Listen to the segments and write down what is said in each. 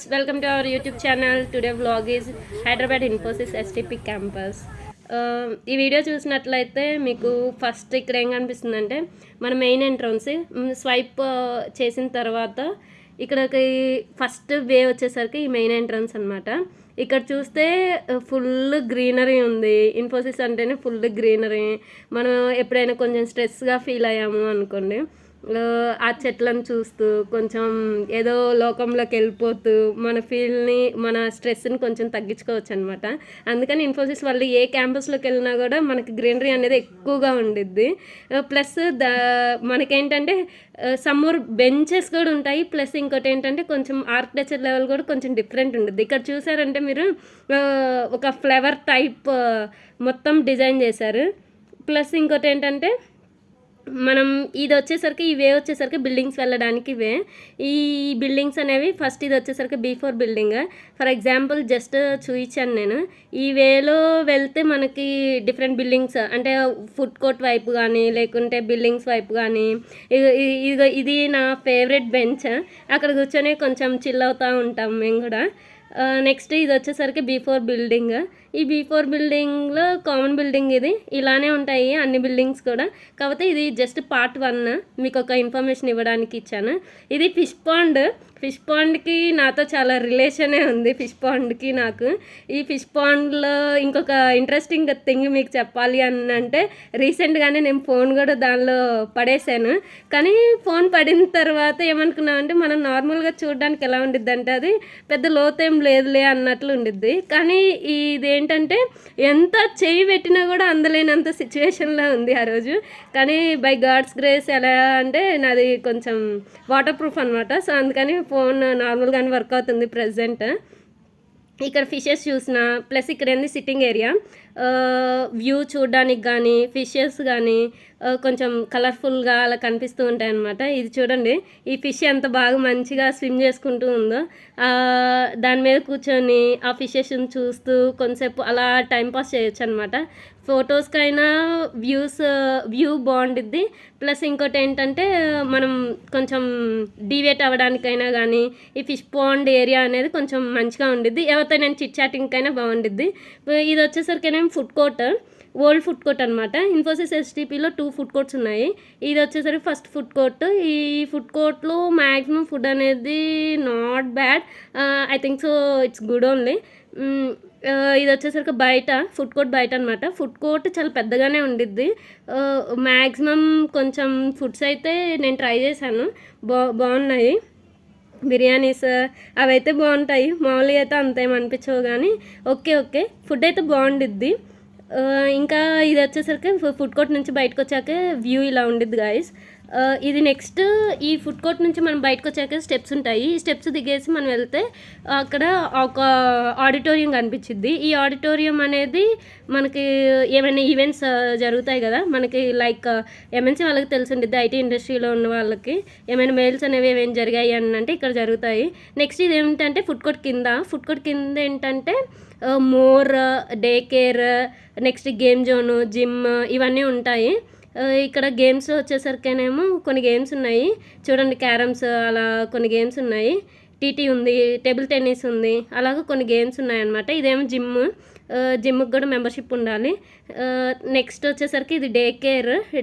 welcome to our YouTube channel. Today vlog is Hyderabad Infosys STP campus. ఈ video చూసినట్లయితే మీకు first ఇక్కడ ఏం కనిపిస్తుందంటే మన మెయిన్ ఎంట్రన్స్ స్వైప్ చేసిన తర్వాత ఇక్కడికి ఫస్ట్ వే వచ్చేసరికి ఈ మెయిన్ ఎంట్రన్స్ అనమాట. ఇక్కడ చూస్తే ఫుల్ గ్రీనరీ ఉంది. ఇన్ఫోసిస్ అంటేనే ఫుల్ గ్రీనరీ. మనం ఎప్పుడైనా కొంచెం స్ట్రెస్గా ఫీల్ అయ్యాము అనుకోండి, ఆ చెట్లను చూస్తూ కొంచెం ఏదో లోకంలోకి వెళ్ళిపోతూ మన ఫీల్ని మన స్ట్రెస్ని కొంచెం తగ్గించుకోవచ్చు అనమాట. అందుకని ఇన్ఫోసిస్ వాళ్ళు ఏ క్యాంపస్లోకి వెళ్ళినా కూడా మనకి గ్రీనరీ అనేది ఎక్కువగా ఉండిద్ది. ప్లస్ మనకేంటంటే సమ్మర్ బెంచెస్ కూడా ఉంటాయి. ప్లస్ ఇంకోటి ఏంటంటే కొంచెం ఆర్కిటెక్చర్ లెవెల్ కూడా కొంచెం డిఫరెంట్ ఉంటుంది. ఇక్కడ చూసారంటే మీరు ఒక ఫ్లవర్ టైప్ మొత్తం డిజైన్ చేశారు. ప్లస్ ఇంకోటి ఏంటంటే మనం ఇది వచ్చేసరికి ఈ వే వచ్చేసరికి బిల్డింగ్స్ వెళ్ళడానికి వే. ఈ బిల్డింగ్స్ అనేవి ఫస్ట్ ఇది వచ్చేసరికి B4 building. For example just చూపించాను నేను. ఈ వేలో వెళ్తే మనకి డిఫరెంట్ బిల్డింగ్స్ అంటే ఫుడ్ కోర్ట్ వైపు కానీ లేకుంటే బిల్డింగ్స్ వైపు కానీ ఇది నా ఫేవరెట్ బెంచ్. అక్కడ కూర్చొని కొంచెం చిల్ అవుతూ ఉంటాం మేము కూడా. నెక్స్ట్ ఇది వచ్చేసరికి B4 బిల్డింగ్. ఈ B4 బిల్డింగ్లో కామన్ బిల్డింగ్ ఇది. ఇలానే ఉంటాయి అన్ని బిల్డింగ్స్ కూడా, కాకపోతే ఇది జస్ట్ పార్ట్ 1 మీకు ఒక ఇన్ఫర్మేషన్ ఇవ్వడానికి ఇచ్చాను. ఇది ఫిష్ పాండ్కి నాతో చాలా రిలేషనే ఉంది. ఫిష్ పాండ్కి నాకు ఈ ఫిష్ పాండ్లో ఇంకొక ఇంట్రెస్టింగ్ థింగ్ మీకు చెప్పాలి అని అంటే, రీసెంట్గానే నేను ఫోన్ కూడా దానిలో పడేసాను. కానీ ఫోన్ పడిన తర్వాత ఏమనుకున్నామంటే మనం నార్మల్గా చూడడానికి ఎలా ఉండిద్ది అంటే అది పెద్ద లోతేం లేదులే అన్నట్లు ఉండిద్ది. కానీ ఇదేంటంటే ఎంత చెయ్యి పెట్టినా కూడా అందలేనంత సిచ్యువేషన్లో ఉంది ఆ రోజు. కానీ బై గాడ్స్ గ్రేస్ ఎలా అంటే నాది కొంచెం వాటర్ ప్రూఫ్ అనమాట. సో అందుకని ఫోన్ నార్మల్గానే వర్క్ అవుతుంది ప్రజెంట్. ఇక్కడ ఫిషెస్ చూసిన, ప్లస్ ఇక్కడ ఏంది సిట్టింగ్ ఏరియా, వ్యూ చూడడానికి కానీ ఫిషెస్ కానీ కొంచెం కలర్ఫుల్గా అలా కనిపిస్తూ ఉంటాయి అన్నమాట. ఇది చూడండి, ఈ ఫిష్ ఎంత బాగా మంచిగా స్విమ్ చేసుకుంటూ ఉందో. దాని మీద కూర్చొని ఆ ఫిషెస్ని చూస్తూ కొంతసేపు అలా టైంపాస్ చేయొచ్చు అనమాట. ఫొటోస్కైనా వ్యూ బాగుండిద్ది. ప్లస్ ఇంకోటి ఏంటంటే మనం కొంచెం డివేట్ అవ్వడానికైనా కానీ ఈ ఫిష్ పాండ్ ఏరియా అనేది కొంచెం మంచిగా ఉండిద్ది. ఎవరితో నేను చిట్ చాటింగ్కైనా బాగుండిద్ది. ఇది వచ్చేసరికి food court, old food court అనమాట. ఇన్ఫోసిస్ STPలో 2 ఫుడ్ కోర్ట్స్ ఉన్నాయి. ఇది వచ్చేసరికి ఫస్ట్ ఫుడ్ కోర్ట్. ఈ ఫుడ్ కోర్ట్లో మ్యాక్సిమం ఫుడ్ అనేది not bad, I think so it's good only. ఇది వచ్చేసరికి బయట ఫుడ్ కోర్ట్ బయట అనమాట. ఫుడ్ కోర్ట్ చాలా పెద్దగానే ఉండిద్ది. మ్యాక్సిమం కొంచెం ఫుడ్స్ అయితే నేను ట్రై చేశాను, బాగున్నాయి. బిర్యానీస్ అవి అయితే బాగుంటాయి. మామూలుగా అయితే అంతేమనిపించవు కానీ ఓకే ఫుడ్ అయితే బాగుండిద్ది. ఇంకా ఇది వచ్చేసరికి ఫుడ్ కోర్ట్ నుంచి బయటకు వచ్చాక వ్యూ ఇలా ఉండిద్ది గాయస్. ఇది నెక్స్ట్ ఈ ఫుడ్ కోర్ట్ నుంచి మనం బయటకు వచ్చాక స్టెప్స్ ఉంటాయి. ఈ స్టెప్స్ దిగేసి మనం వెళ్తే అక్కడ ఒక ఆడిటోరియం కనిపించిద్ది. ఈ ఆడిటోరియం అనేది మనకి ఏమైనా ఈవెంట్స్ జరుగుతాయి కదా, మనకి లైక్ MNC వాళ్ళకి తెలిసి ఉండిద్ది, IT ఇండస్ట్రీలో ఉన్న వాళ్ళకి ఏమైనా మెయిల్స్ అనేవి ఏమేమి జరిగాయి అని అంటే ఇక్కడ జరుగుతాయి. నెక్స్ట్ ఇది ఏమిటంటే ఫుడ్ కోర్ట్ కింద ఏంటంటే more day care, next game zone, gym ఇవన్నీ ఉంటాయి. ఇక్కడ గేమ్స్ వచ్చేసరికేనేమో కొన్ని గేమ్స్ ఉన్నాయి చూడండి, క్యారమ్స్ అలా కొన్ని గేమ్స్ ఉన్నాయి, TT ఉంది, టేబుల్ టెన్నిస్ ఉంది, అలాగే కొన్ని గేమ్స్ ఉన్నాయన్నమాట. ఇదేమో జిమ్కి కూడా మెంబర్షిప్ ఉండాలి. నెక్స్ట్ వచ్చేసరికి ఇది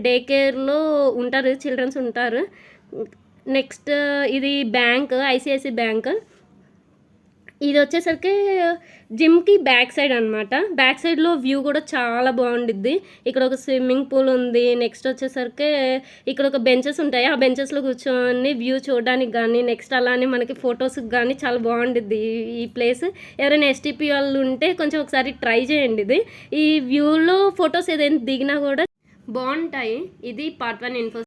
డే కేర్లో ఉంటారు, చిల్డ్రన్స్ ఉంటారు. నెక్స్ట్ ఇది బ్యాంక్, ICICI బ్యాంక్. ఇది వచ్చేసరికి జిమ్కి బ్యాక్ సైడ్ అనమాట. బ్యాక్ సైడ్లో వ్యూ కూడా చాలా బాగుండిద్ది. ఇక్కడ ఒక స్విమ్మింగ్ పూల్ ఉంది. నెక్స్ట్ వచ్చేసరికి ఇక్కడ ఒక బెంచెస్ ఉంటాయి. ఆ బెంచెస్లో కూర్చొని వ్యూ చూడడానికి కానీ నెక్స్ట్ అలానే మనకి ఫొటోస్కి కానీ చాలా బాగుండిద్ది ఈ ప్లేస్. ఎవరైనా STP వాళ్ళు ఉంటే కొంచెం ఒకసారి ట్రై చేయండి. ఇది ఈ వ్యూలో ఫొటోస్ ఏదైనా దిగినా కూడా బాగుంటాయి. ఇది పార్ట్ 1 ఇన్ఫో.